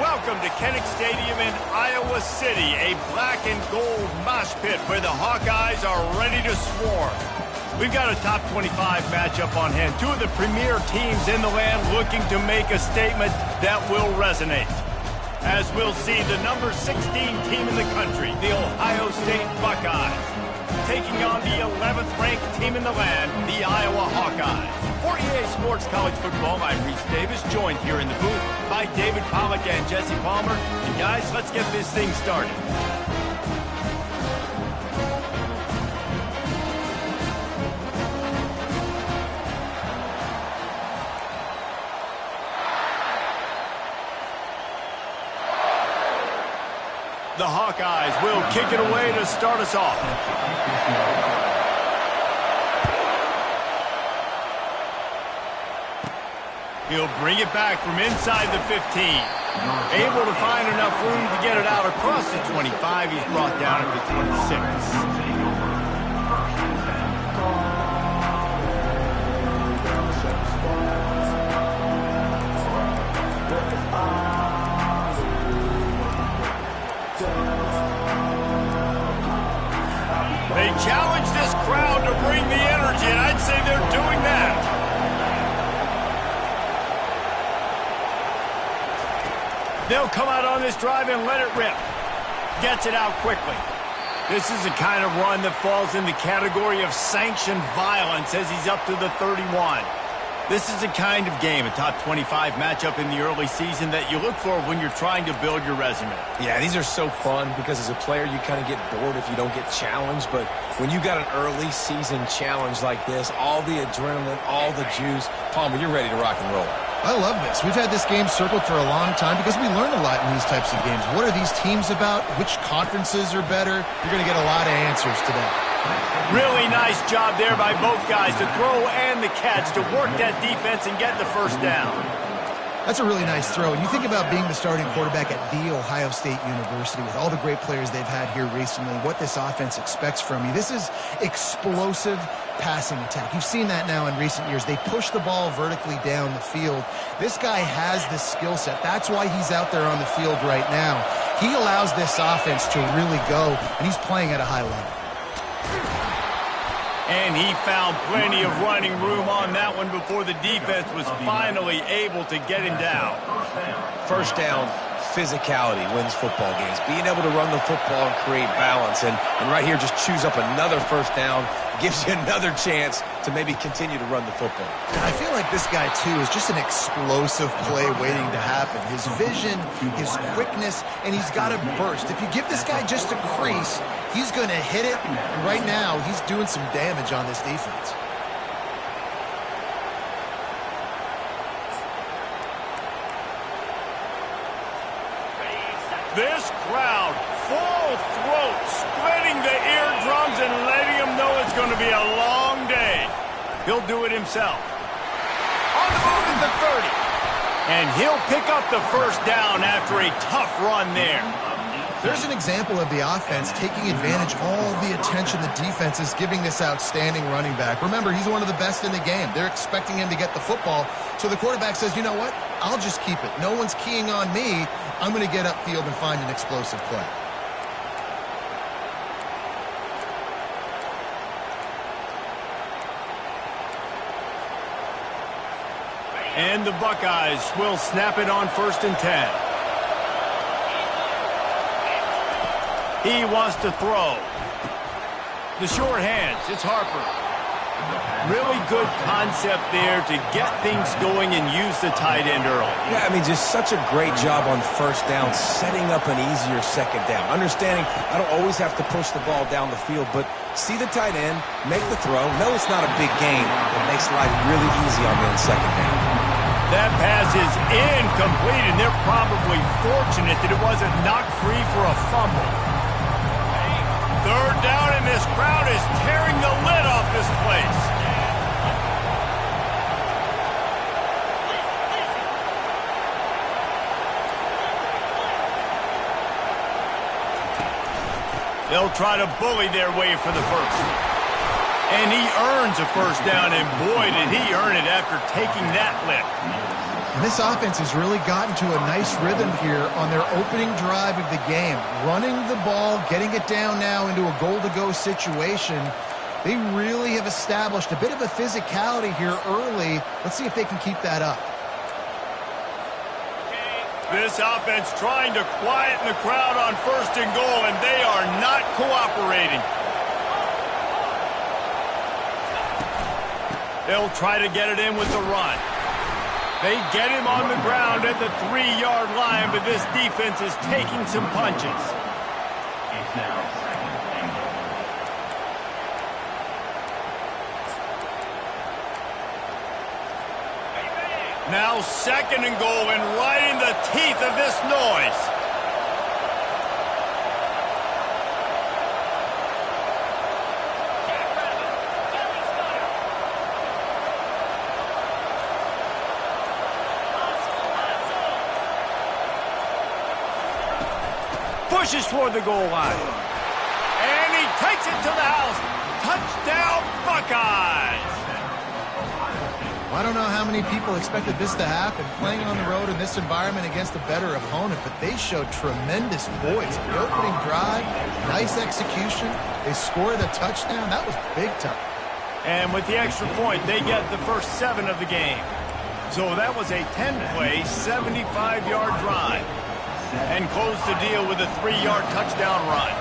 Welcome to Kinnick Stadium in Iowa City, a black and gold mosh pit where the Hawkeyes are ready to swarm. We've got a top 25 matchup on hand. Two of the premier teams in the land looking to make a statement that will resonate. As we'll see, the number 16 team in the country, the Ohio State Buckeyes, taking on the 11th ranked team in the land, the Iowa Hawkeyes. For EA Sports College Football, I'm Reese Davis, joined here in the booth by David Pollack and Jesse Palmer. And guys, let's get this thing started. The Hawkeyes will kick it away to start us off. He'll bring it back from inside the 15. Able to find enough room to get it out across the 25. He's brought down to the 26. They challenge this crowd to bring the energy, and I'd say they're doing that. They'll come out on this drive and let it rip. Gets it out quickly. This is the kind of run that falls in the category of sanctioned violence as he's up to the 31. This is the kind of game, a top 25 matchup in the early season, that you look for when you're trying to build your resume. Yeah, these are so fun because as a player, you kind of get bored if you don't get challenged. But when you got an early season challenge like this, all the adrenaline, all the juice, Palmer, you're ready to rock and roll. I love this. We've had this game circled for a long time because we learn a lot in these types of games. What are these teams about? Which conferences are better? You're going to get a lot of answers today. Really nice job there by both guys to throw and the catch to work that defense and get the first down. That's a really nice throw. And you think about being the starting quarterback at The Ohio State University with all the great players they've had here recently, what this offense expects from you. This is explosive passing attack. You've seen that now in recent years. They push the ball vertically down the field. This guy has the skill set. That's why he's out there on the field right now. He allows this offense to really go, and he's playing at a high level. And he found plenty of running room on that one before the defense was finally able to get him down. First down, physicality wins football games. Being able to run the football and create balance. And right here, just choose up another first down, gives you another chance to maybe continue to run the football. And I feel like this guy, too, is just an explosive play waiting to happen. His vision, his quickness, and he's got a burst. If you give this guy just a crease, he's going to hit it. And right now, he's doing some damage on this defense. This crowd, full throat, splitting the eardrums and letting them know it's going to be a long day. He'll do it himself. On the move at the 30. And he'll pick up the first down after a tough run there. There's an example of the offense taking advantage of all the attention the defense is giving this outstanding running back. Remember, he's one of the best in the game. They're expecting him to get the football. So the quarterback says, you know what? I'll just keep it. No one's keying on me. I'm going to get upfield and find an explosive play. And the Buckeyes will snap it on 1st and 10. He wants to throw. The short hands, it's Harper. Really good concept there to get things going and use the tight end early. Yeah, I mean, just such a great job on first down, setting up an easier second down. Understanding I don't always have to push the ball down the field, but see the tight end, make the throw. No, it's not a big gain. It makes life really easy on me on second down. That pass is incomplete, and they're probably fortunate that it wasn't knocked free for a fumble. Third down, and this crowd is tearing the lid off this place. They'll try to bully their way for the first. And he earns a first down, and boy, did he earn it after taking that lick. And this offense has really gotten to a nice rhythm here on their opening drive of the game. Running the ball, getting it down now into a goal-to-go situation. They really have established a bit of a physicality here early. Let's see if they can keep that up. This offense trying to quieten the crowd on 1st and goal, and they are not cooperating. They'll try to get it in with the run. They get him on the ground at the 3-yard line, but this defense is taking some punches. Now 2nd and goal, and right in the teeth of this noise. Pushes toward the goal line. And he takes it to the house. Touchdown, Buckeyes! Well, I don't know how many people expected this to happen, playing on the road in this environment against a better opponent, but they showed tremendous poise. The opening drive, nice execution. They scored a touchdown. That was big time. And with the extra point, they get the first 7 of the game. So that was a 10-play, 75-yard drive. And close the deal with a 3-yard touchdown run.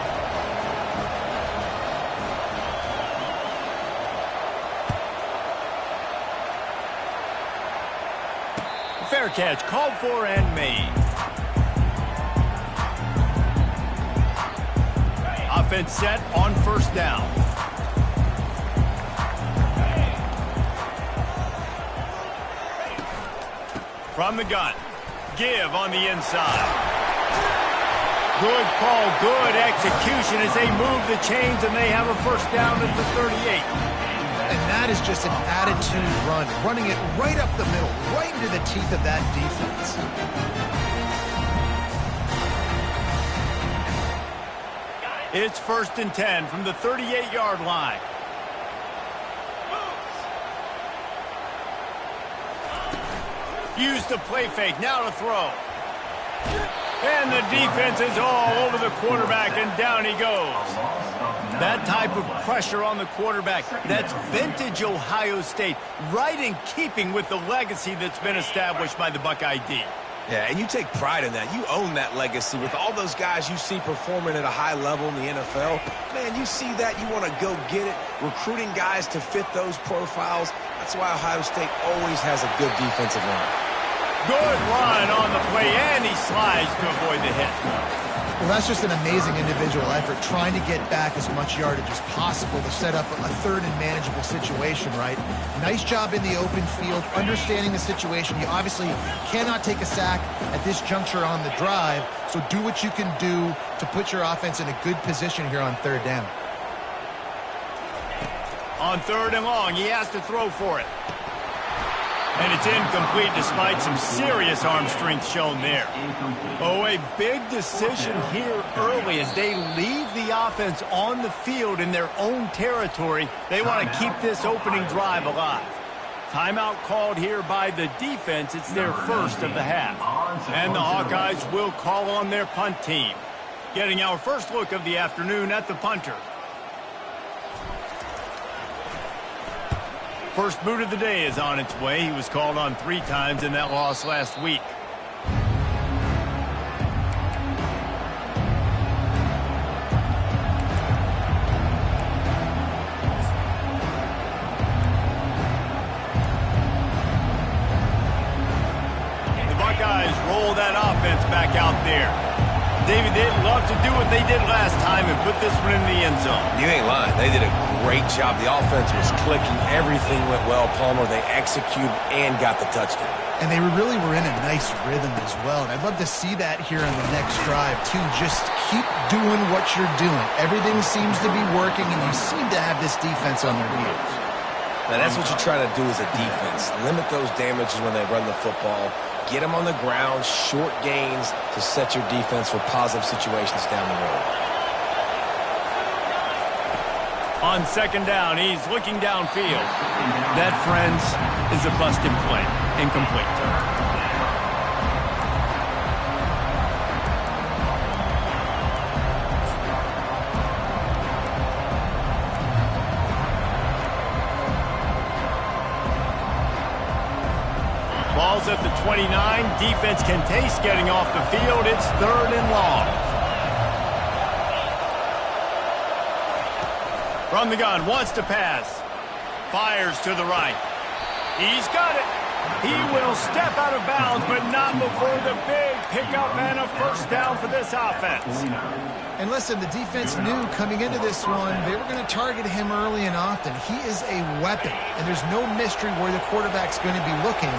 Fair catch called for and made. Offense set on 1st down. From the gun. Give on the inside. Good call, good execution as they move the chains, and they have a 1st down at the 38. And that is just an attitude run, running it right up the middle, right into the teeth of that defense. It's 1st and 10 from the 38-yard line. Use the play fake, now to throw. And the defense is all over the quarterback, and down he goes. That type of pressure on the quarterback, that's vintage Ohio State, right in keeping with the legacy that's been established by the Buckeye D. Yeah, and you take pride in that. You own that legacy with all those guys you see performing at a high level in the NFL. Man, you see that, you want to go get it, recruiting guys to fit those profiles. That's why Ohio State always has a good defensive line. Good run on the play, and he slides to avoid the hit. Well, that's just an amazing individual effort, trying to get back as much yardage as possible to set up a 3rd and manageable situation, right? Nice job in the open field, understanding the situation. You obviously cannot take a sack at this juncture on the drive, so do what you can do to put your offense in a good position here on 3rd down. On 3rd and long, he has to throw for it. And it's incomplete despite some serious arm strength shown there. Oh, a big decision here early as they leave the offense on the field in their own territory. They want to keep this opening drive alive. Timeout called here by the defense. It's their 1st of the half. And the Hawkeyes will call on their punt team. Getting our first look of the afternoon at the punter. First boot of the day is on its way. He was called on 3 times in that loss last week. The Buckeyes roll that offense back out there. David, they'd love to do what they did last time and put this one in the end zone. You ain't lying. They did a great job. The offense was clicking. Everything went well, Palmer. They executed and got the touchdown. And they really were in a nice rhythm as well. And I'd love to see that here on the next drive, too. Just keep doing what you're doing. Everything seems to be working, and you seem to have this defense on their heels. Now, that's what you try to do as a defense. Limit those damages when they run the football. Get them on the ground, short gains to set your defense for positive situations down the road. On 2nd down, he's looking downfield. That, friends, is a busted play. Incomplete. 29. Defense can taste getting off the field. It's 3rd and long. From the gun, wants to pass. Fires to the right. He's got it. He will step out of bounds, but not before the big pickup and a first down for this offense. And listen, the defense knew coming into this one, they were going to target him early and often. He is a weapon, and there's no mystery where the quarterback's going to be looking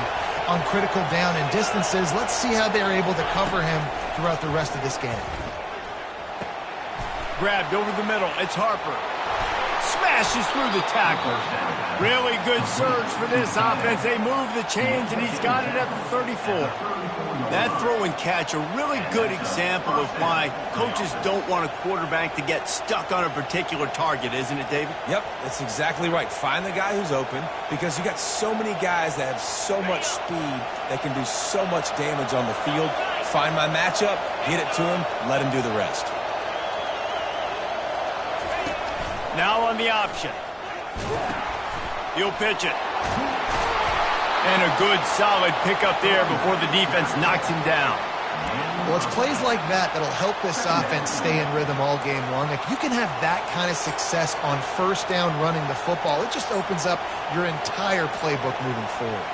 on critical down and distances. Let's see how they're able to cover him throughout the rest of this game. Grabbed over the middle. It's Harper. Smashes through the tackle. Really good surge for this offense. They move the chains, and he's got it at the 34. That throw and catch, a really good example of why coaches don't want a quarterback to get stuck on a particular target, isn't it, David? Yep, that's exactly right. Find the guy who's open, because you got so many guys that have so much speed that can do so much damage on the field. Find my matchup, get it to him, let him do the rest. Now on the option. He'll pitch it. And a good, solid pickup there before the defense knocks him down. Well, it's plays like that that'll help this offense stay in rhythm all game long. If you can have that kind of success on first down running the football, it just opens up your entire playbook moving forward.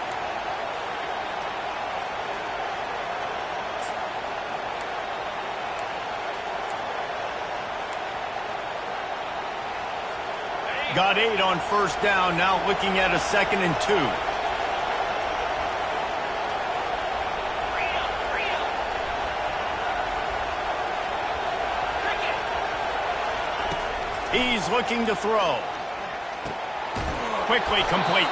Got 8 on first down, now looking at a 2nd and 2. He's looking to throw. Quickly complete.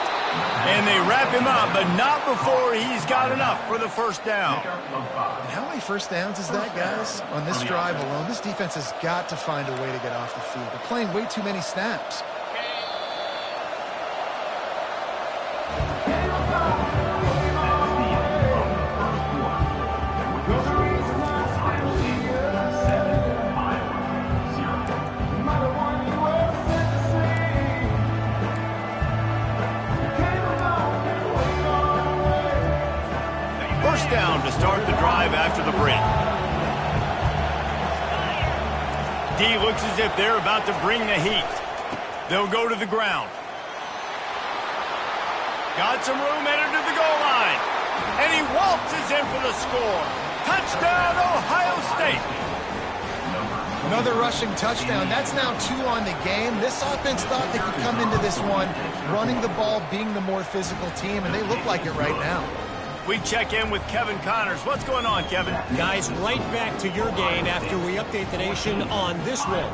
And they wrap him up, but not before he's got enough for the first down. And how many first downs is that, guys? On this drive alone, this defense has got to find a way to get off the field. They're playing way too many snaps. Down to start the drive after the break. D looks as if they're about to bring the heat. They'll go to the ground. Got some room, headed to the goal line. And he waltzes in for the score. Touchdown, Ohio State. Another rushing touchdown. That's now 2 on the game. This offense thought they could come into this one running the ball, being the more physical team, and they look like it right now. We check in with Kevin Connors. What's going on, Kevin? Guys, right back to your game after we update the nation on this one.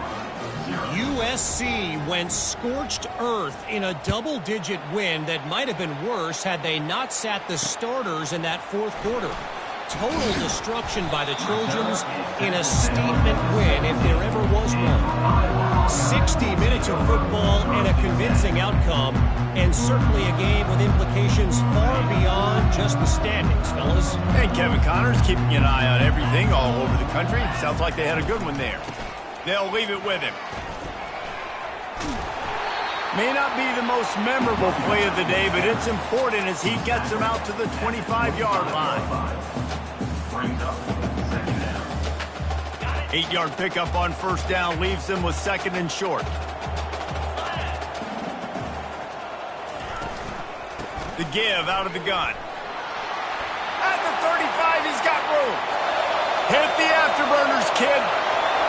USC went scorched earth in a double-digit win that might have been worse had they not sat the starters in that 4th quarter. Total destruction by the Trojans in a statement win if there ever was one. 60 minutes of football and a convincing outcome, and certainly a game with implications far beyond just the standings, fellas. And Kevin Connors keeping an eye on everything all over the country. Sounds like they had a good one there. They'll leave it with him. May not be the most memorable play of the day, but it's important as he gets them out to the 25-yard line. 8-yard pickup on first down leaves them with 2nd and short. The give out of the gun. At the 35, he's got room. Hit the afterburners, kid.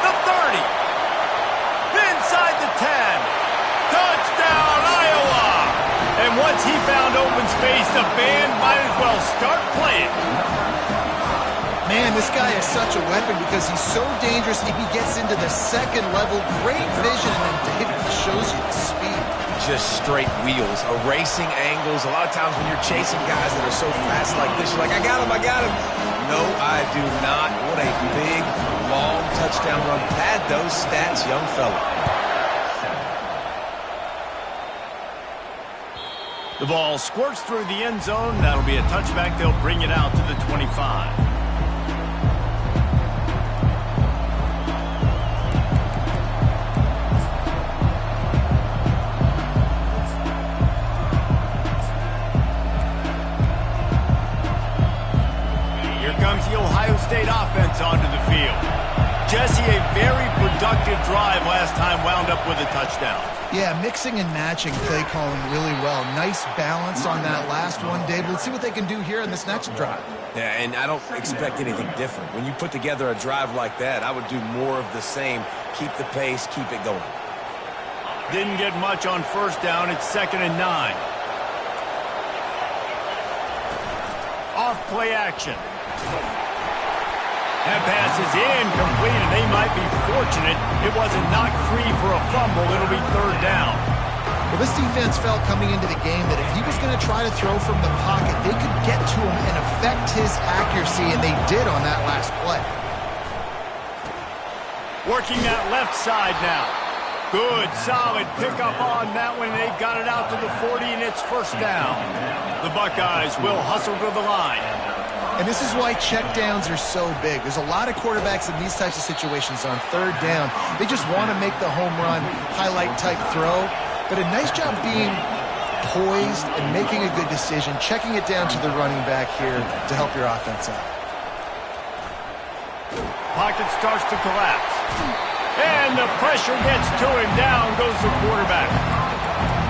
The 30. Inside the 10. Touchdown, Iowa. And once he found open space, the band might as well start playing. Man, this guy is such a weapon because he's so dangerous if he gets into the 2nd level. Great vision, and then David shows you the speed. Just straight wheels, erasing angles. A lot of times when you're chasing guys that are so fast like this, you're like, I got him, I got him. No, I do not. What a big, long touchdown run. Pad those stats, young fella. The ball squirts through the end zone. That'll be a touchback. They'll bring it out to the 25. field. Jesse, a very productive drive last time wound up with a touchdown. Yeah, mixing and matching play calling really well. Nice balance on that last one, Dave. Let's see what they can do here in this next drive. Yeah, and I don't expect anything different. When you put together a drive like that, I would do more of the same. Keep the pace, keep it going. Didn't get much on first down. It's 2nd and 9. Off play action. That pass is incomplete, and they might be fortunate it wasn't knocked free for a fumble. It'll be 3rd down. Well, this defense felt coming into the game that if he was going to try to throw from the pocket, they could get to him and affect his accuracy, and they did on that last play. Working that left side now. Good, solid pickup on that one. They've got it out to the 40, and it's 1st down. The Buckeyes will hustle to the line. And this is why checkdowns are so big. There's a lot of quarterbacks in these types of situations on 3rd down. They just want to make the home run, highlight type throw. But a nice job being poised and making a good decision, checking it down to the running back here to help your offense out. Pocket starts to collapse. And the pressure gets to him. Down goes the quarterback.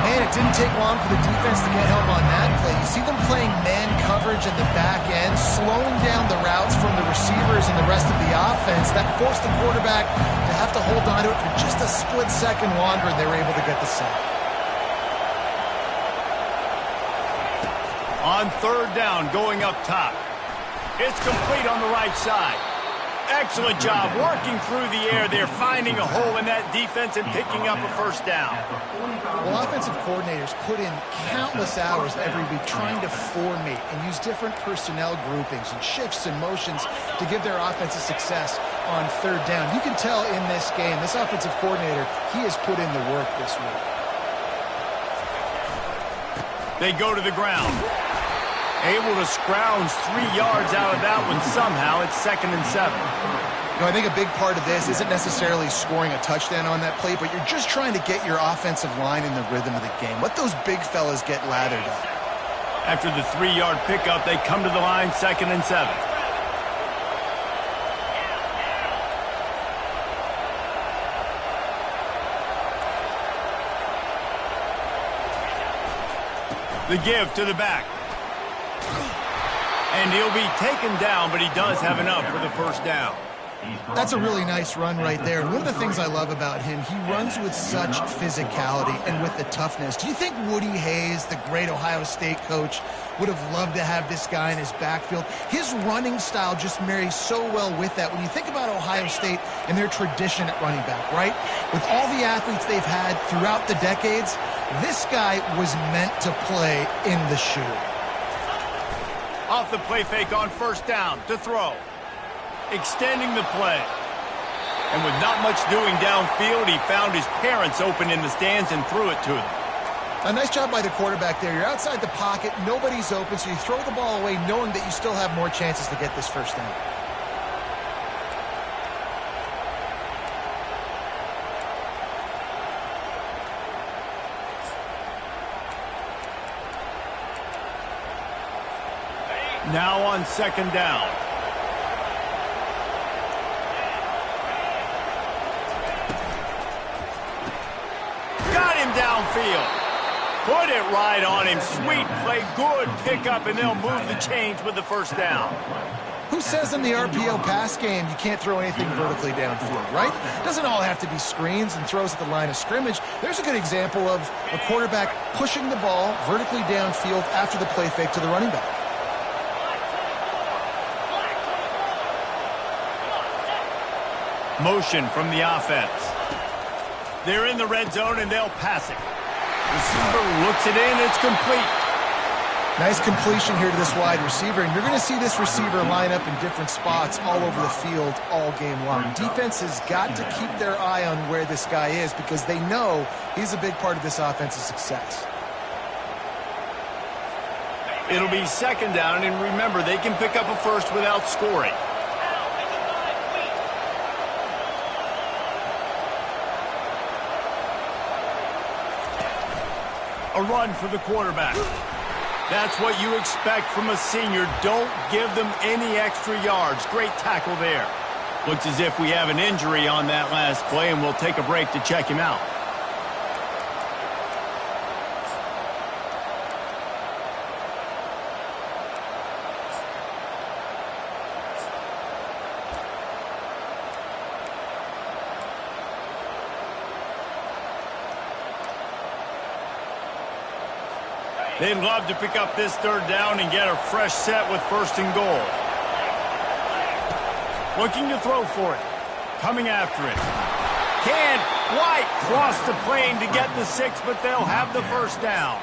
Man, it didn't take long for the defense to get help on that play. You see them playing man coverage in the back end, slowing down the routes from the receivers and the rest of the offense. That forced the quarterback to have to hold on to it for just a split second longer, and they were able to get the sack. On 3rd down, going up top. It's complete on the right side. Excellent job working through the air there, finding a hole in that defense and picking up a 1st down. Well, offensive coordinators put in countless hours every week trying to formate and use different personnel groupings and shifts and motions to give their offensive success on 3rd down. You can tell in this game, this offensive coordinator, he has put in the work this week. They go to the ground. Able to scrounge 3 yards out of that one somehow. It's 2nd and 7. You know, I think a big part of this isn't necessarily scoring a touchdown on that play, but you're just trying to get your offensive line in the rhythm of the game. Let those big fellas get lathered up. After the 3-yard pickup, they come to the line, 2nd and 7. The give to the back. And he'll be taken down, but he does have enough for the 1st down. That's a really nice run right there. And one of the things I love about him, he runs with such physicality and with the toughness. Do you think Woody Hayes, the great Ohio State coach, would have loved to have this guy in his backfield? His running style just marries so well with that. When you think about Ohio State and their tradition at running back, right? With all the athletes they've had throughout the decades, this guy was meant to play in the shoe. Off the play fake on 1st down to throw. Extending the play. And with not much doing downfield, he found his parents open in the stands and threw it to them. A nice job by the quarterback there. You're outside the pocket, nobody's open, so you throw the ball away knowing that you still have more chances to get this 1st down. Now on 2nd down. Got him downfield. Put it right on him. Sweet play, good pickup, and they'll move the chains with the 1st down. Who says in the RPO pass game you can't throw anything vertically downfield, right? It doesn't all have to be screens and throws at the line of scrimmage. There's a good example of a quarterback pushing the ball vertically downfield after the play fake to the running back. Motion from the offense. They're in the red zone, and they'll pass it. Receiver looks it in. It's complete. Nice completion here to this wide receiver, and you're going to see this receiver line up in different spots all over the field all game long. Defense has got to keep their eye on where this guy is because they know he's a big part of this offense's success. It'll be 2nd down, and remember, they can pick up a 1st without scoring. A run for the quarterback. That's what you expect from a senior. Don't give them any extra yards. Great tackle there. Looks as if we have an injury on that last play, and we'll take a break to check him out. They'd love to pick up this third down and get a fresh set with 1st and goal. Looking to throw for it. Coming after it. Can't quite cross the plane to get the 6, but they'll have the 1st down.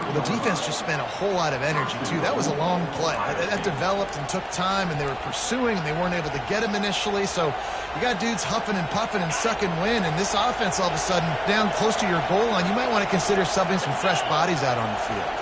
Well, the defense just spent a whole lot of energy, too. That was a long play. That developed and took time, and they were pursuing, and they weren't able to get him initially. So you got dudes huffing and puffing and sucking wind, and this offense all of a sudden down close to your goal line. You might want to consider subbing some fresh bodies out on the field.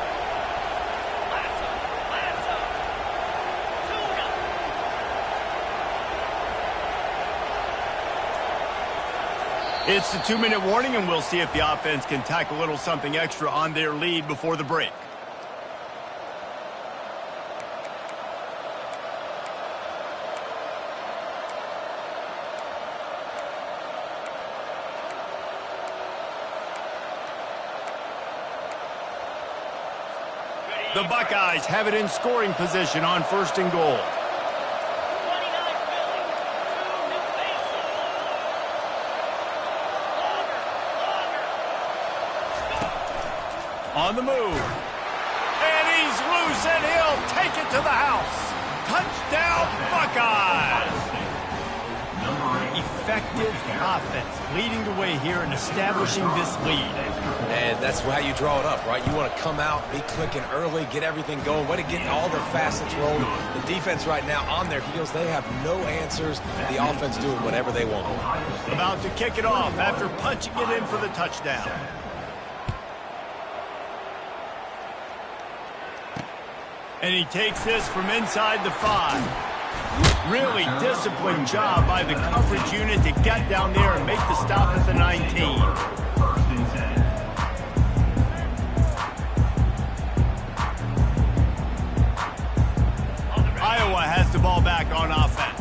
It's the 2-minute warning, and we'll see if the offense can tack a little something extra on their lead before the break. The Buckeyes have it in scoring position on 1st and goal. On the move. And he's loose, and he'll take it to the house. Touchdown, Buckeyes! Effective offense, leading the way here and establishing this lead. And that's how you draw it up, right? You want to come out, be clicking early, get everything going, way to get all the facets rolling. The defense right now on their heels, they have no answers. The offense doing whatever they want. About to kick it off after punching it in for the touchdown. And he takes this from inside the 5. Really disciplined job by the coverage unit to get down there and make the stop at the 19. Iowa has the ball back on offense.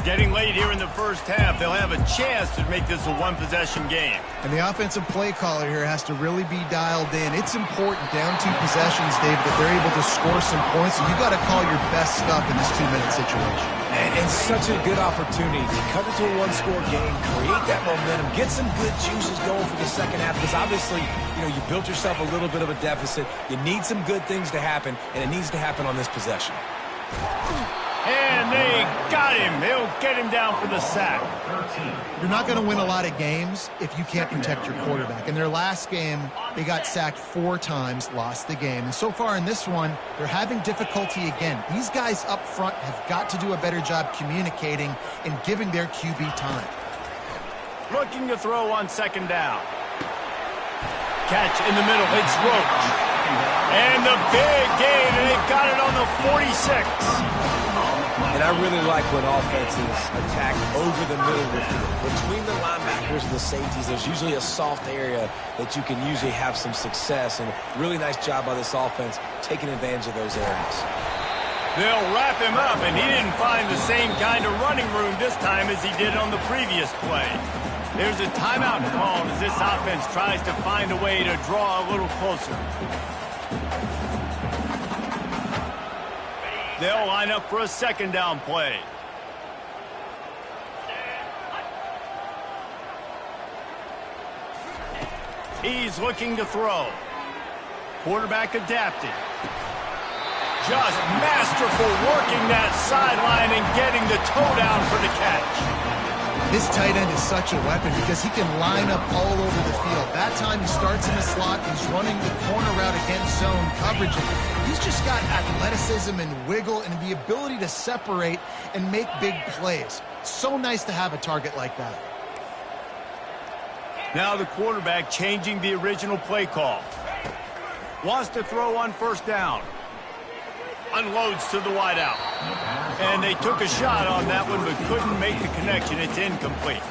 Getting late here in the 1st half, they'll have a chance to make this a one-possession game. And the offensive play caller here has to really be dialed in. It's important down 2 possessions, Dave, that they're able to score some points. So you got to call your best stuff in this 2-minute situation. And such a good opportunity to cut into a 1-score game, create that momentum, get some good juices going for the second half. Because obviously, you built yourself a little bit of a deficit. You need some good things to happen, and it needs to happen on this possession. And they got him. They'll get him down for the sack. You're not going to win a lot of games if you can't protect your quarterback. In their last game, they got sacked 4 times, lost the game. And so far in this one, they're having difficulty again. These guys up front have got to do a better job communicating and giving their QB time. Looking to throw on 2nd down. Catch in the middle. It's Roach. And the big gain, and they've got it on the 46. And I really like when offenses attack over the middle of the field. Between the linebackers and the safeties, there's usually a soft area that you can usually have some success. And really nice job by this offense taking advantage of those areas. They'll wrap him up, and he didn't find the same kind of running room this time as he did on the previous play. There's a timeout called as this offense tries to find a way to draw a little closer. They'll line up for a 2nd down play. He's looking to throw. Quarterback adapted. Just masterful working that sideline and getting the toe down for the catch. This tight end is such a weapon because he can line up all over the field. That time he starts in the slot. He's running the corner route against zone coverage. He's just got athleticism and wiggle and the ability to separate and make big plays. So nice to have a target like that. Now the quarterback changing the original play call. Wants to throw on 1st down. unloads to the wideout. And they took a shot on that one, but couldn't make the connection. It's incomplete.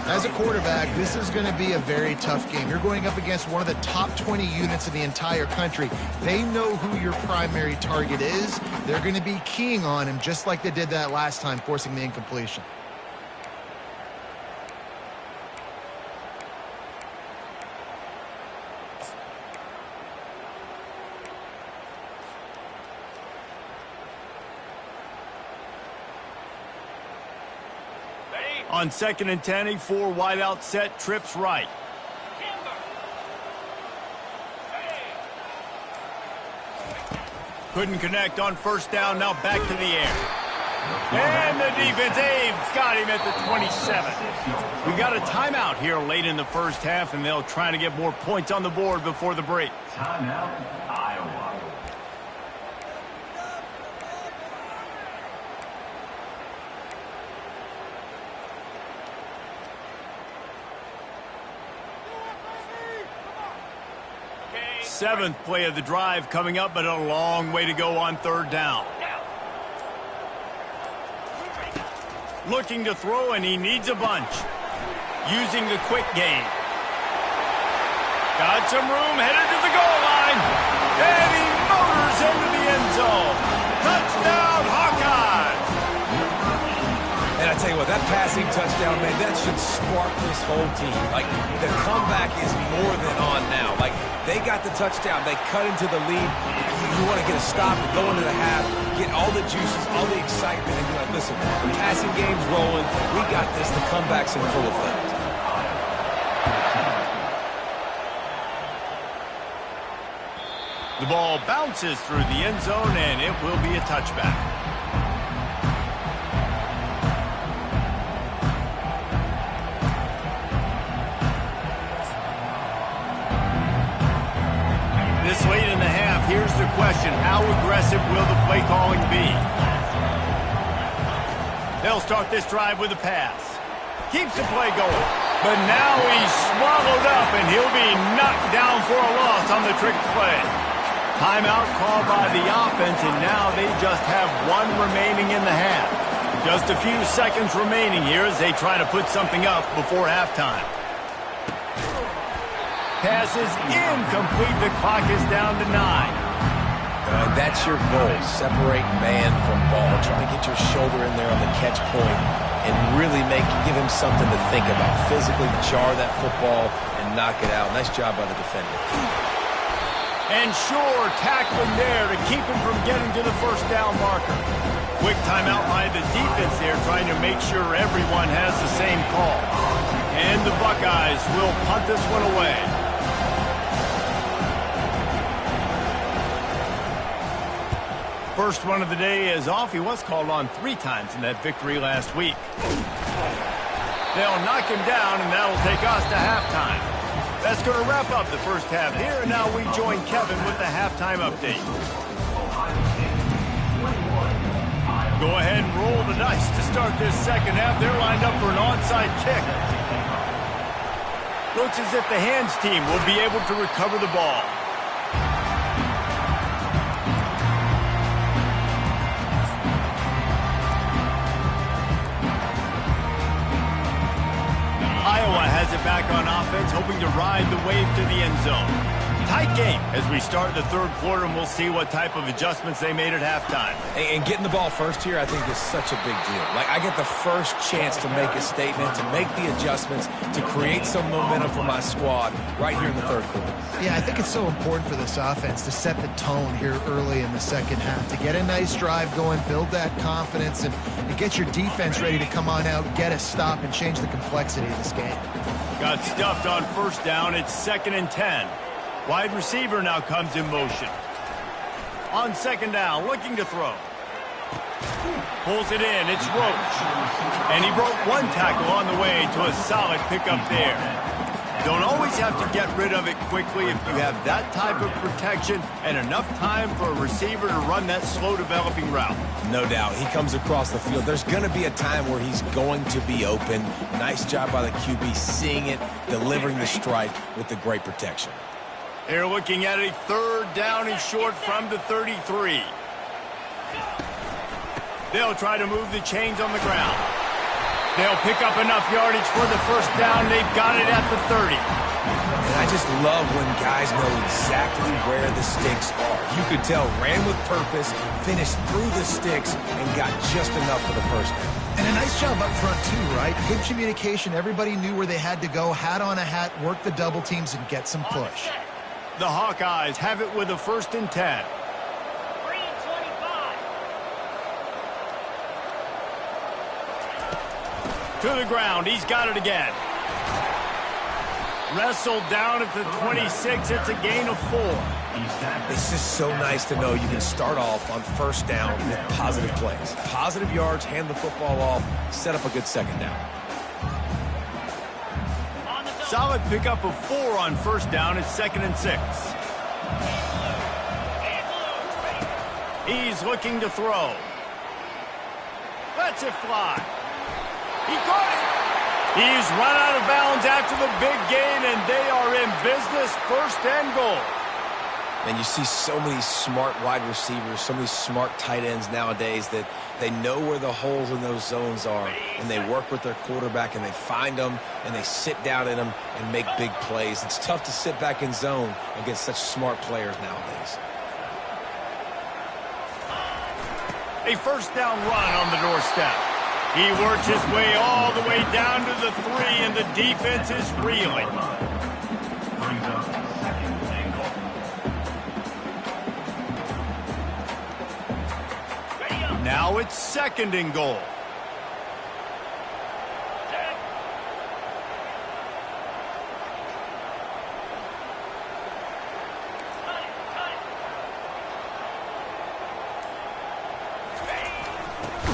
As a quarterback, this is going to be a very tough game. You're going up against one of the top 20 units in the entire country. They know who your primary target is. They're going to be keying on him just like they did that last time, forcing the incompletion. On 2nd and 10, a 4 wideout set, trips right. Couldn't connect on 1st down, now back to the air. And the defense, Abe's got him at the 27. We got a timeout here late in the 1st half, and they'll try to get more points on the board before the break. Timeout, Iowa. Seventh play of the drive coming up, but a long way to go on 3rd down. Looking to throw, and he needs a bunch. Using the quick game. Got some room, headed to the goal line. And he motors into the end zone. Touchdown, Hawkeyes! And I tell you what, that passing touchdown, man, that should spark this whole team. Like, the comeback is more than on now. Like, they got the touchdown. They cut into the lead. You want to get a stop and go into the half, get all the juices, all the excitement, and be like, listen, the passing game's rolling. We got this. The comeback's in full effect. The ball bounces through the end zone, and it will be a touchback. This late in the half, here's the question. How aggressive will the play calling be? They'll start this drive with a pass. Keeps the play going. But now he's swallowed up, and he'll be knocked down for a loss on the trick play. Timeout called by the offense, and now they just have 1 remaining in the half. Just a few seconds remaining here as they try to put something up before halftime. Pass is incomplete. The clock is down to 9. That's your goal. Separate man from ball. Try to get your shoulder in there on the catch point and really give him something to think about. Physically jar that football and knock it out. Nice job by the defender. And sure, tackling there to keep him from getting to the 1st down marker. Quick timeout by the defense there, trying to make sure everyone has the same call. And the Buckeyes will punt this one away. First one of the day is off. He was called on 3 times in that victory last week. They'll knock him down, and that'll take us to halftime. That's going to wrap up the 1st half here, and now we join Kevin with the halftime update. Go ahead and roll the dice to start this 2nd half. They're lined up for an onside kick. Looks as if the hands team will be able to recover the ball. Iowa has it back on offense, hoping to ride the wave to the end zone. Tight game as we start the 3rd quarter, and we'll see what type of adjustments they made at halftime. And getting the ball first here, I think, is such a big deal. Like, I get the first chance to make a statement, to make the adjustments, to create some momentum for my squad right here in the 3rd quarter. Yeah, I think it's so important for this offense to set the tone here early in the 2nd half, to get a nice drive going, build that confidence, and get your defense ready to come on out, get a stop, and change the complexity of this game. Got stuffed on 1st down. It's 2nd and 10. Wide receiver now comes in motion. On 2nd down, looking to throw. Pulls it in. It's Roach. And he broke 1 tackle on the way to a solid pickup there. Don't always have to get rid of it quickly if you have that type of protection and enough time for a receiver to run that slow-developing route. No doubt. He comes across the field. There's going to be a time where he's going to be open. Nice job by the QB seeing it, delivering the strike with the great protection. They're looking at a 3rd down and short from the 33. They'll try to move the chains on the ground. They'll pick up enough yardage for the first down. They've got it at the 30. And I just love when guys know exactly where the sticks are. You could tell ran with purpose, finished through the sticks, and got just enough for the first down. And a nice job up front, too, right? Good communication. Everybody knew where they had to go. Hat on a hat, work the double teams, and get some push. The Hawkeyes have it with a 1st and 10. To the ground. He's got it again. Wrestled down at the 26. It's a gain of 4. It's just so nice to know you can start off on first down with positive plays. Positive yards, hand the football off, set up a good second down. Solid pickup of 4 on first down. It's 2nd and 6. He's looking to throw. Lets it fly. He caught it. He's run out of bounds after the big gain, and they are in business, 1st and goal. And you see so many smart wide receivers, so many smart tight ends nowadays that they know where the holes in those zones are, and they work with their quarterback, and they find them, and they sit down in them and make big plays. It's tough to sit back in zone against such smart players nowadays. A first down run on the doorstep. He works his way all the way down to the 3, and the defense is reeling. Now it's 2nd and goal.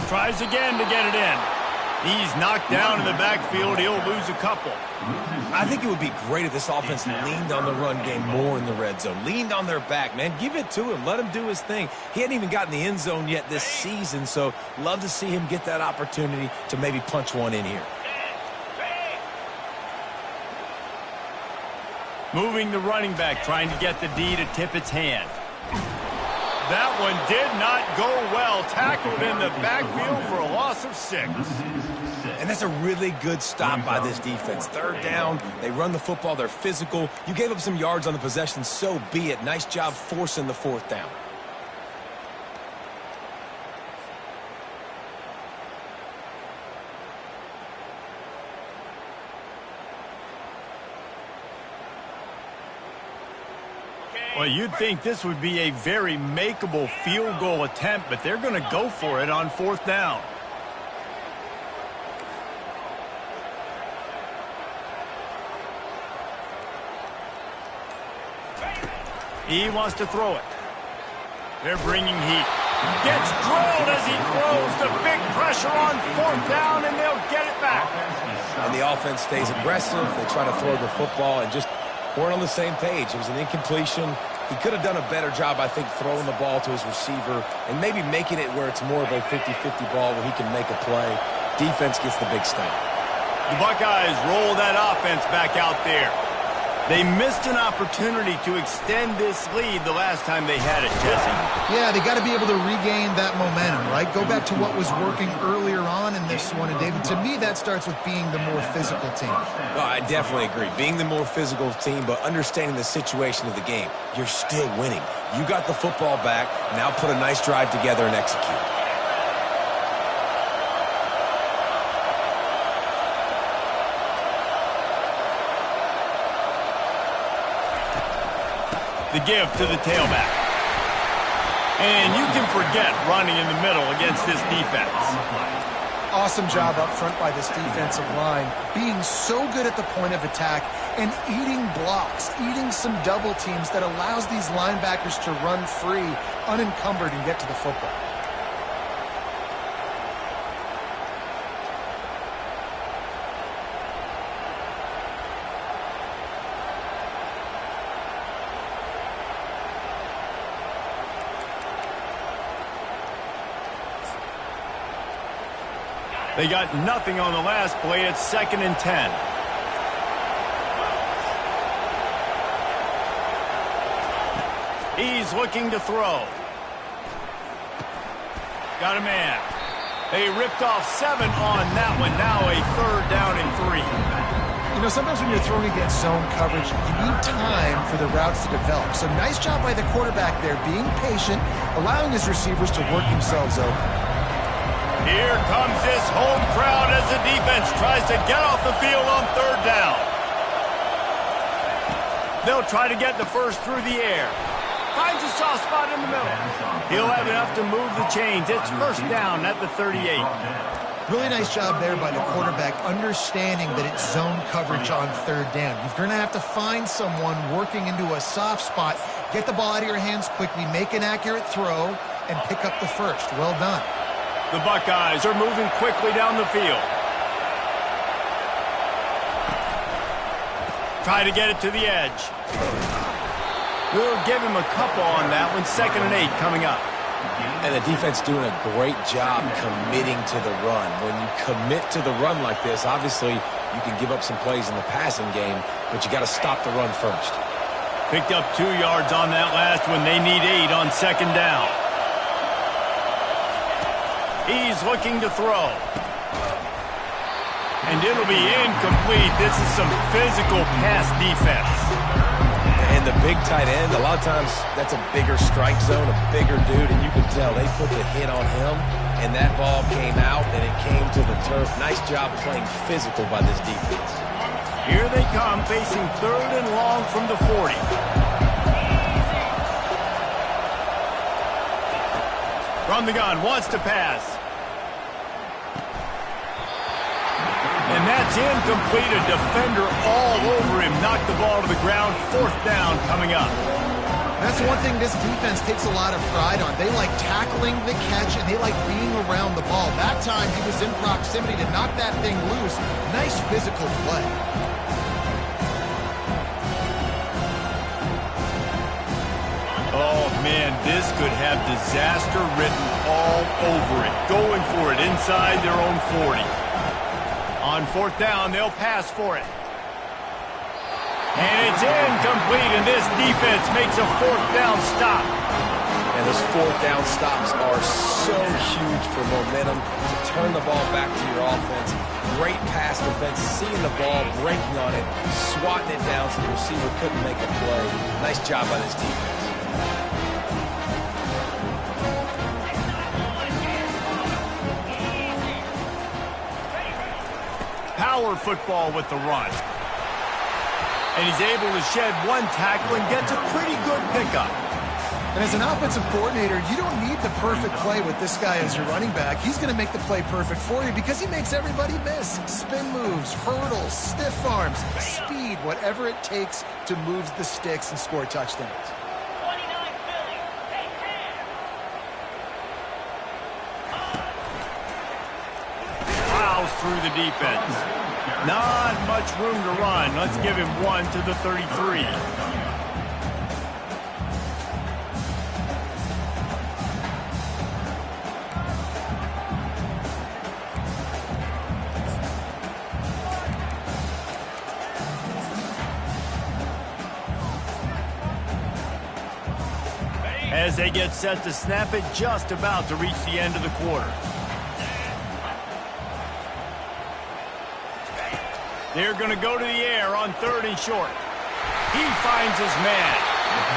Tries again to get it in. He's knocked down in the backfield. He'll lose a couple. I think it would be great if this offense leaned on the run game more in the red zone. Leaned on their back, man. Give it to him. Let him do his thing. He hadn't even gotten the end zone yet this season, so love to see him get that opportunity to maybe punch one in here. Moving the running back, trying to get the D to tip its hand. That one did not go well. Tackled in the backfield for a loss of 6. And that's a really good stop by this defense. 3rd down, they run the football, they're physical. You gave up some yards on the possession, so be it. Nice job forcing the 4th down. Well, you'd think this would be a very makeable field goal attempt, but they're going to go for it on 4th down. He wants to throw it. They're bringing heat. Gets drilled as he throws. The big pressure on 4th down, and they'll get it back. And the offense stays aggressive. They try to throw the football and just weren't on the same page. It was an incompletion. He could have done a better job, I think, throwing the ball to his receiver and maybe making it where it's more of a 50-50 ball where he can make a play. Defense gets the big stop. The Buckeyes roll that offense back out there. They missed an opportunity to extend this lead the last time they had it, Jesse. Yeah, they got to be able to regain that momentum, right? Go back to what was working earlier on in this one. And, David, to me, that starts with being the more physical team. Well, I definitely agree. Being the more physical team, but understanding the situation of the game. You're still winning. You got the football back. Now put a nice drive together and execute. The give to the tailback. And you can forget running in the middle against this defense. Awesome job up front by this defensive line, being so good at the point of attack and eating blocks, eating some double teams that allows these linebackers to run free, unencumbered, and get to the football. They got nothing on the last play. It's 2nd and 10. He's looking to throw. Got a man. They ripped off 7 on that one. Now a 3rd down and 3. You know, sometimes when you're throwing against zone coverage, you need time for the routes to develop. So nice job by the quarterback there, being patient, allowing his receivers to work themselves open. Here comes this home crowd as the defense tries to get off the field on 3rd down. They'll try to get the first through the air. Finds a soft spot in the middle. He'll have enough to move the chains. It's 1st down at the 38. Really nice job there by the quarterback, understanding that it's zone coverage on 3rd down. You're going to have to find someone working into a soft spot, get the ball out of your hands quickly, make an accurate throw, and pick up the first. Well done. The Buckeyes are moving quickly down the field. Try to get it to the edge. We'll give him a couple on that one. 2nd and 8 coming up. And the defense doing a great job committing to the run. When you commit to the run like this, obviously you can give up some plays in the passing game, but you got to stop the run first. Picked up 2 yards on that last one. They need 8 on 2nd down. He's looking to throw. And it'll be incomplete. This is some physical pass defense. And the big tight end, a lot of times that's a bigger strike zone, a bigger dude, and you can tell they put the hit on him, and that ball came out, and it came to the turf. Nice job playing physical by this defense. Here they come, facing 3rd and long from the 40. From the gun, wants to pass. And that's incomplete. A defender all over him. Knocked the ball to the ground. 4th down coming up. That's one thing this defense takes a lot of pride on. They like tackling the catch, and they like being around the ball. That time, he was in proximity to knock that thing loose. Nice physical play. Oh, man, this could have disaster written all over it. Going for it inside their own 40. On 4th down, they'll pass for it. And it's incomplete, and this defense makes a 4th down stop. And those 4th down stops are so huge for momentum to turn the ball back to your offense. Great pass defense, seeing the ball, breaking on it, swatting it down so the receiver couldn't make a play. Nice job by this defense. Power football with the run. And he's able to shed 1 tackle and gets a pretty good pickup. And as an offensive coordinator, you don't need the perfect play with this guy as your running back. He's going to make the play perfect for you because he makes everybody miss. Spin moves, hurdles, stiff arms, speed, whatever it takes to move the sticks and score touchdowns. Plows through the defense. Not much room to run. Let's give him 1 to the 33. As they get set to snap it, just about to reach the end of the quarter. They're going to go to the air on 3rd and short. He finds his man.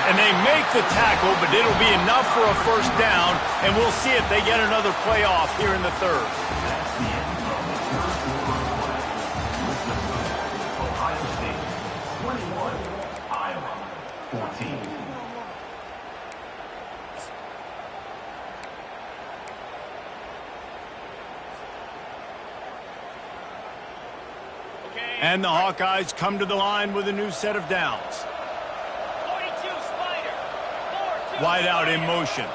And they make the tackle, but it'll be enough for a 1st down, and we'll see if they get another play off here in the 3rd. Ohio State, 21, Iowa, 14. And the Hawkeyes come to the line with a new set of downs. 42 Spider. 4-2 Wide out in motion.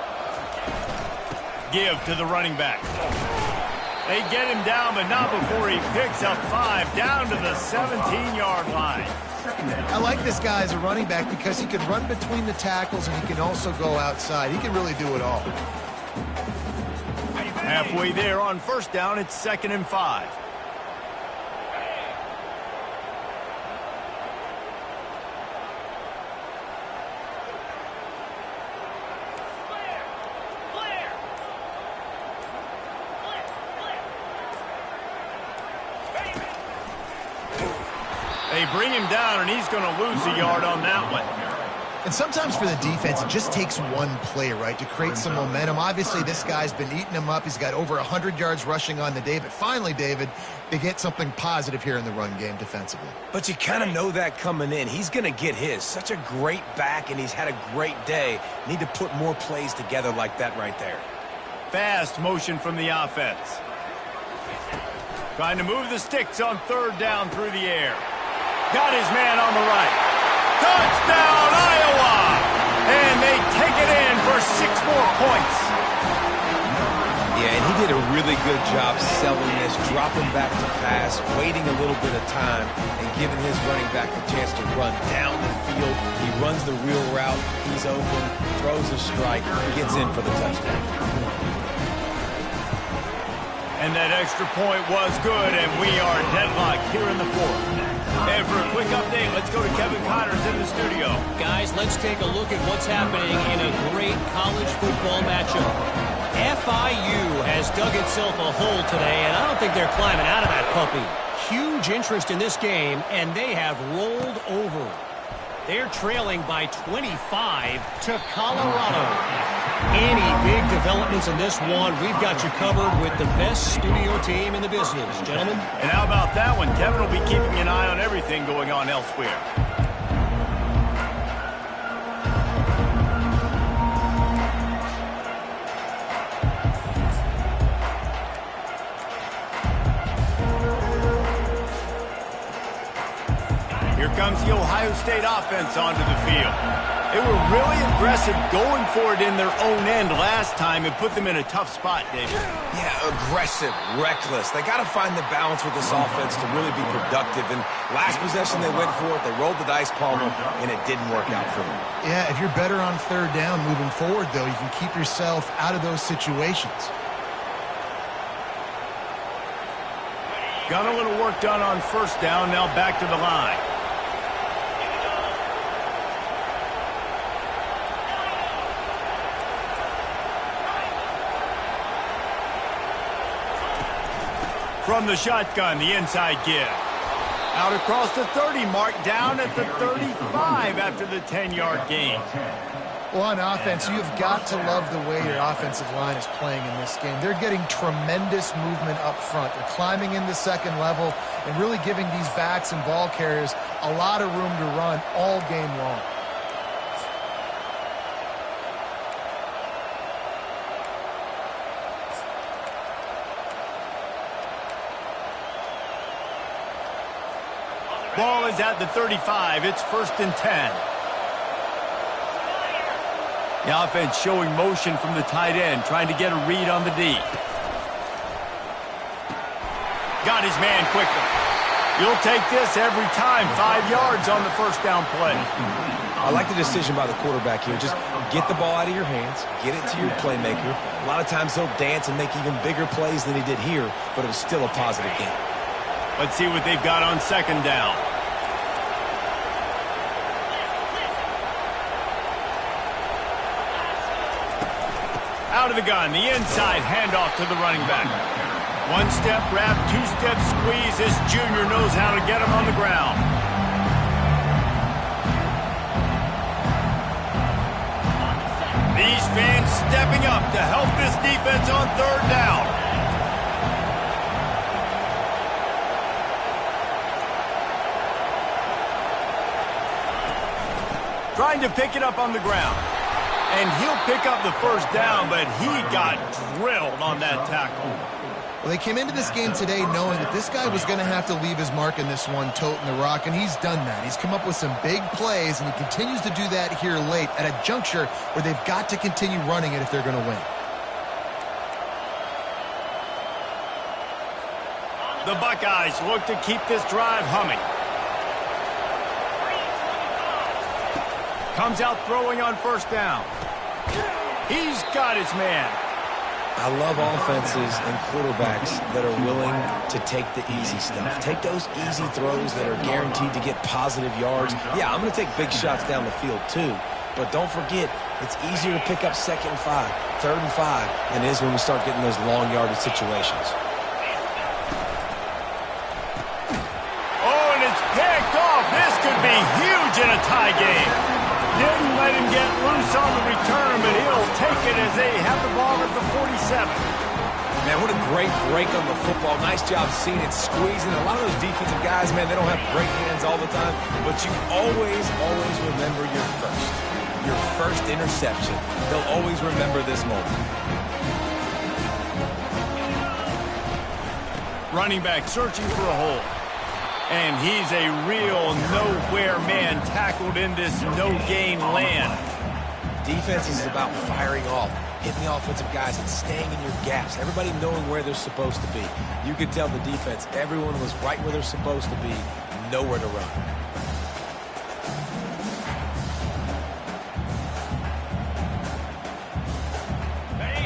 Give to the running back. They get him down, but not before he picks up 5 down to the 17-yard line. I like this guy as a running back because he can run between the tackles and he can also go outside. He can really do it all. Halfway there on 1st down, it's 2nd and 5. They bring him down, and he's going to lose a yard on that one. And sometimes for the defense, it just takes one play, right, to create some momentum. Obviously, this guy's been eating him up. He's got over 100 yards rushing on the day. But finally, David, they get something positive here in the run game defensively. But you kind of know that coming in. He's going to get his. Such a great back, and he's had a great day. Need to put more plays together like that right there. Fast motion from the offense. Trying to move the sticks on third down through the air. Got his man on the right. Touchdown, Iowa! And they take it in for 6 more points. Yeah, and he did a really good job selling this, dropping back to pass, waiting a little bit of time, and giving his running back a chance to run down the field. He runs the real route. He's open, throws a strike, gets in for the touchdown. And that extra point was good, and we are deadlocked here in the fourth. And for a quick update, let's go to Kevin Connors in the studio. Guys, let's take a look at what's happening in a great college football matchup. FIU has dug itself a hole today, and I don't think they're climbing out of that puppy. Huge interest in this game, and they have rolled over. They're trailing by 25 to Colorado. Any big developments in this one, we've got you covered with the best studio team in the business, gentlemen. And how about that one? Kevin will be keeping an eye on everything going on elsewhere. Here comes the Ohio State offense onto the field. They were really aggressive going for it in their own end last time and put them in a tough spot, David. Yeah, aggressive, reckless. They got to find the balance with this offense to really be productive. And last possession they went for it, they rolled the dice, Palmer, and it didn't work out for them. Yeah, if you're better on third down moving forward, though, you can keep yourself out of those situations. Got a little work done on first down, now back to the line. From the shotgun, the inside give. Out across the 30 mark, down at the 35 after the 10-yard gain. Well, on offense, you've got to love the way your offensive line is playing in this game. They're getting tremendous movement up front. They're climbing in the second level and really giving these backs and ball carriers a lot of room to run all game long. Ball is at the 35. It's 1st and 10. The offense showing motion from the tight end, trying to get a read on the D. Got his man quickly. You'll take this every time. 5 yards on the first down play. I like the decision by the quarterback here. Just get the ball out of your hands, get it to your playmaker. A lot of times he'll dance and make even bigger plays than he did here, but it was still a positive game. Let's see what they've got on second down. Out of the gun, the inside handoff to the running back. 1-step wrap, 2-step squeeze. This junior knows how to get him on the ground. These fans stepping up to help this defense on third down. Trying to pick it up on the ground. And he'll pick up the first down, but he got drilled on that tackle. Well, they came into this game today knowing that this guy was going to have to leave his mark in this one, toting the rock, and he's done that. He's come up with some big plays, and he continues to do that here late at a juncture where they've got to continue running it if they're going to win. The Buckeyes look to keep this drive humming. Comes out throwing on first down. He's got his man. I love offenses and quarterbacks that are willing to take the easy stuff. Take those easy throws that are guaranteed to get positive yards. Yeah, I'm going to take big shots down the field too. But don't forget, it's easier to pick up 2nd and 5, 3rd and 5 than it is when we start getting those long yardage situations. Oh, and it's picked off be huge in a tie game. Didn't let him get loose on the return, but he'll take it as they have the ball at the 47. Man, what a great break on the football. Nice job seeing it, squeezing. A lot of those defensive guys, man, they don't have great hands all the time, but you always remember your first interception. They'll always remember this moment. Running back searching for a hole. And he's a real nowhere man tackled in this no-gain land. Defense is about firing off, hitting the offensive guys and staying in your gaps. Everybody knowing where they're supposed to be. You could tell the defense, everyone was right where they're supposed to be, nowhere to run.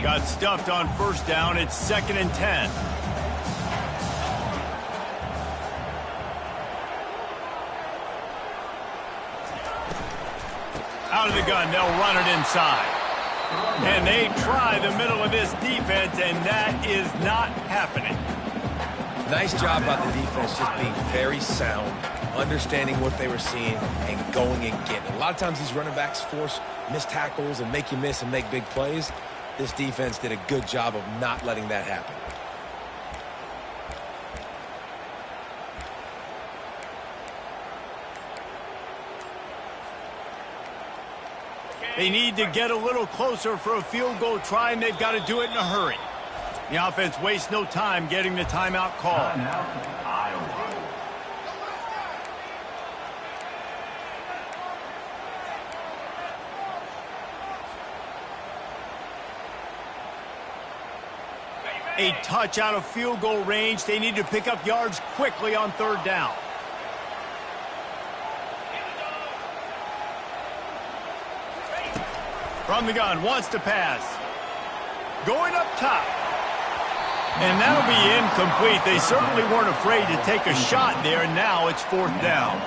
Got stuffed on first down. It's 2nd and 10. Out of the gun, they'll run it inside. And they try the middle of this defense, and that is not happening. Nice job by the defense just being very sound, understanding what they were seeing, and going and getting it. A lot of times these running backs force missed tackles and make you miss and make big plays. This defense did a good job of not letting that happen. They need to get a little closer for a field goal try, and they've got to do it in a hurry. The offense wastes no time getting the timeout call. A touch out of field goal range. They need to pick up yards quickly on 3rd down. From the gun, wants to pass. Going up top. And that'll be incomplete. They certainly weren't afraid to take a shot there, and now it's 4th down.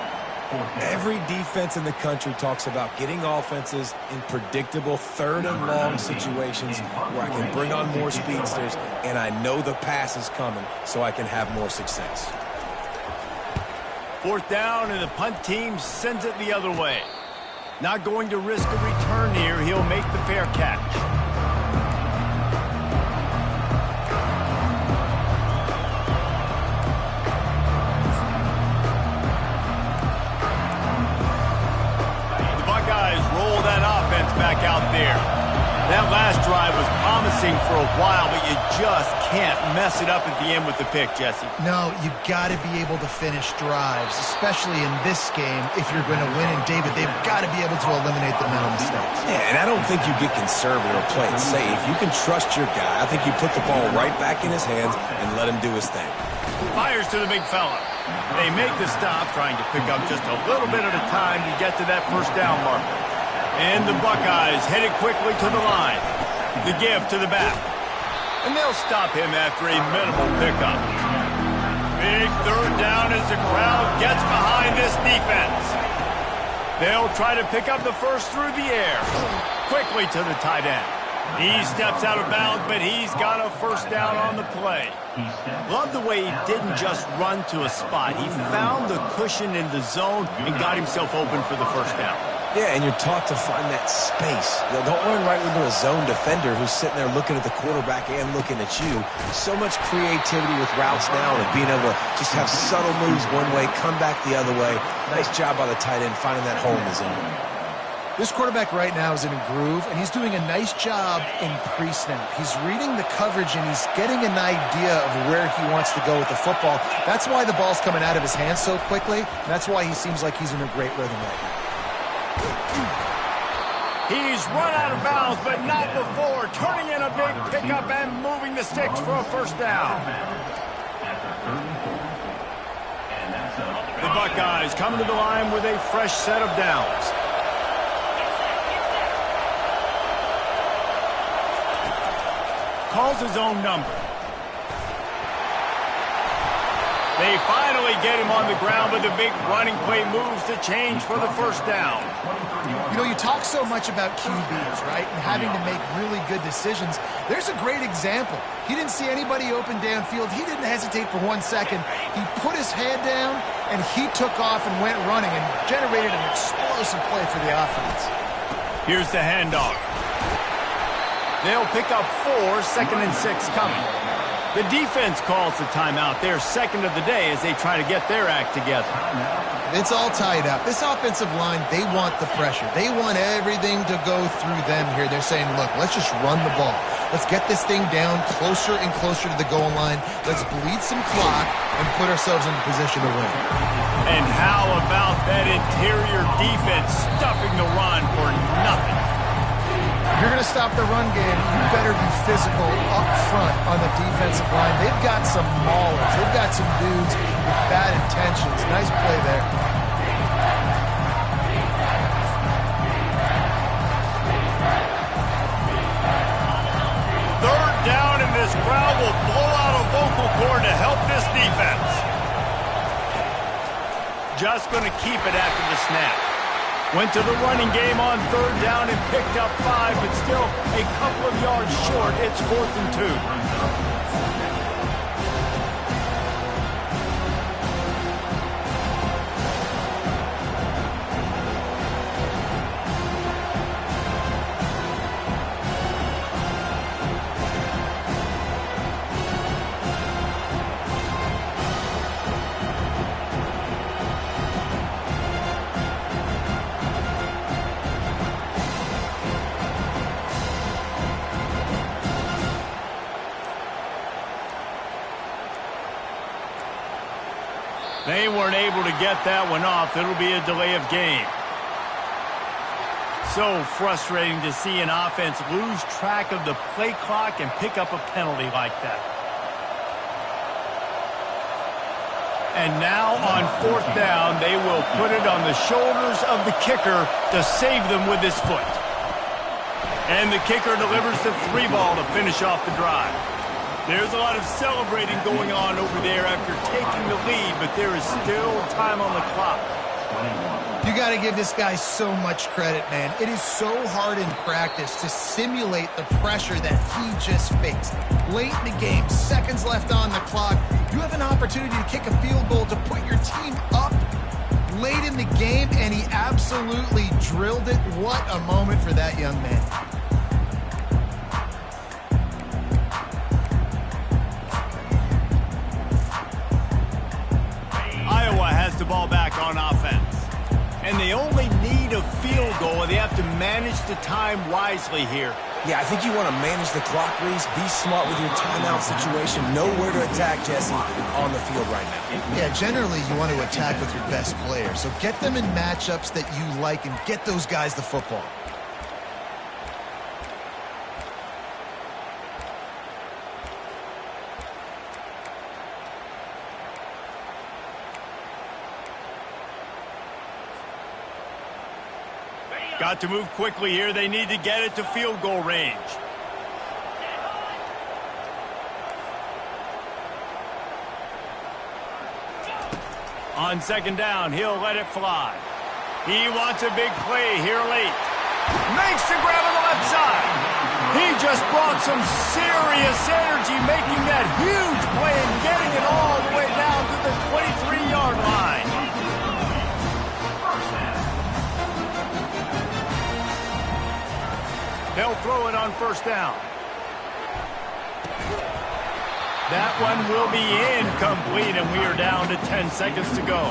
Every defense in the country talks about getting offenses in predictable 3rd and long situations where I can bring on more speedsters, and I know the pass is coming, so I can have more success. 4th down, and the punt team sends it the other way. Not going to risk a return here. He'll make the fair catch. The Buckeyes roll that offense back out there. That last drive was promising for a while, but you just can't mess it up at the end with the pick, Jesse. No, you got to be able to finish drives, especially in this game if you're going to win. And, David, they've got to be able to eliminate the mental mistakes. Yeah, and I don't think you get conservative or play it safe. You can trust your guy. I think you put the ball right back in his hands and let him do his thing. Fires to the big fella. They make the stop, trying to pick up just a little bit at a time to get to that 1st down marker. And the Buckeyes headed quickly to the line. The give to the back. And they'll stop him after a minimal pickup. Big 3rd down as the crowd gets behind this defense. They'll try to pick up the first through the air. Quickly to the tight end. He steps out of bounds, but he's got a 1st down on the play. Love the way he didn't just run to a spot. He found the cushion in the zone and got himself open for the 1st down. Yeah, and you're taught to find that space. You know, don't run right into a zone defender who's sitting there looking at the quarterback and looking at you. So much creativity with routes now and being able to just have subtle moves one way, come back the other way. Nice job by the tight end finding that hole in the zone. This quarterback right now is in a groove, and he's doing a nice job in pre-snap. He's reading the coverage, and he's getting an idea of where he wants to go with the football. That's why the ball's coming out of his hands so quickly, and that's why he seems like he's in a great rhythm right now. He's run out of bounds, but not before. Turning in a big pickup and moving the sticks for a 1st down. The Buckeyes come to the line with a fresh set of downs. Calls his own number. They finally get him on the ground, but the big running play moves the change for the first down. You know, you talk so much about QBs, right, and having to make really good decisions. There's a great example. He didn't see anybody open downfield. He didn't hesitate for 1 second. He put his head down, and he took off and went running and generated an explosive play for the offense. Here's the handoff. They'll pick up 4, 2nd and 6 coming. The defense calls the timeout, their second of the day, as they try to get their act together. It's all tied up. This offensive line, they want the pressure. They want everything to go through them here. They're saying, look, let's just run the ball. Let's get this thing down closer and closer to the goal line. Let's bleed some clock and put ourselves in position to win. And how about that interior defense stuffing the run for nothing? If you're going to stop the run game, you better be physical up front on the defensive line. They've got some maulers. They've got some dudes with bad intentions. Nice play there. Third down, and this crowd will blow out a vocal cord to help this defense. Just going to keep it after the snap. Went to the running game on third down and picked up 5, but still a couple of yards short. It's 4th and 2. They weren't able to get that one off. It'll be a delay of game. So frustrating to see an offense lose track of the play clock and pick up a penalty like that. And now on 4th down, they will put it on the shoulders of the kicker to save them with his foot. And the kicker delivers the 3 ball to finish off the drive. There's a lot of celebrating going on over there after taking the lead, but there is still time on the clock. You got to give this guy so much credit, man. It is so hard in practice to simulate the pressure that he just faced. Late in the game, seconds left on the clock, you have an opportunity to kick a field goal to put your team up late in the game, and he absolutely drilled it. What a moment for that young man. The ball back on offense. And they only need a field goal, and they have to manage the time wisely here. Yeah, I think you want to manage the clock, Reese. Be smart with your timeout situation. Know where to attack, Jesse, on the field right now. Yeah, generally you want to attack with your best player. So get them in matchups that you like and get those guys the football. Got to move quickly here. They need to get it to field goal range. On 2nd down, he'll let it fly. He wants a big play here late. Makes the grab on the left side. He just brought some serious energy, making that huge play and getting it all the way down to the 23-yard line. They'll throw it on 1st down. That one will be incomplete, and we are down to 10 seconds to go.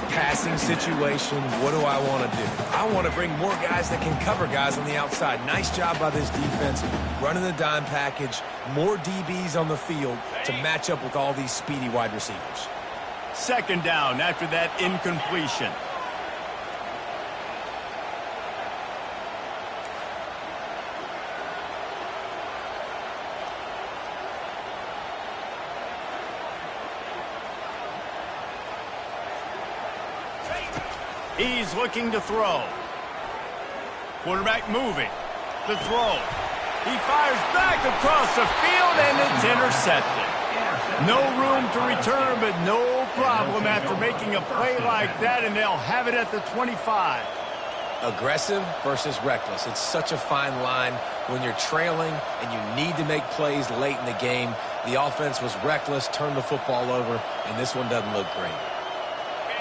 Passing situation, what do I want to do? I want to bring more guys that can cover guys on the outside. Nice job by this defense, running the dime package, more DBs on the field to match up with all these speedy wide receivers. 2nd down after that incompletion. He's looking to throw. Quarterback moving. The throw. He fires back across the field, and it's intercepted. No room to return, but no problem after making a play like that, and they'll have it at the 25. Aggressive versus reckless. It's such a fine line when you're trailing and you need to make plays late in the game. The offense was reckless, turned the football over, and this one doesn't look great.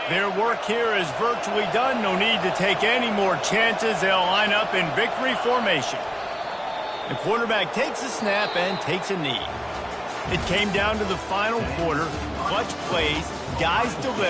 Their work here is virtually done. No need to take any more chances. They'll line up in victory formation. The quarterback takes a snap and takes a knee. It came down to the final quarter. Clutch plays, guys deliver.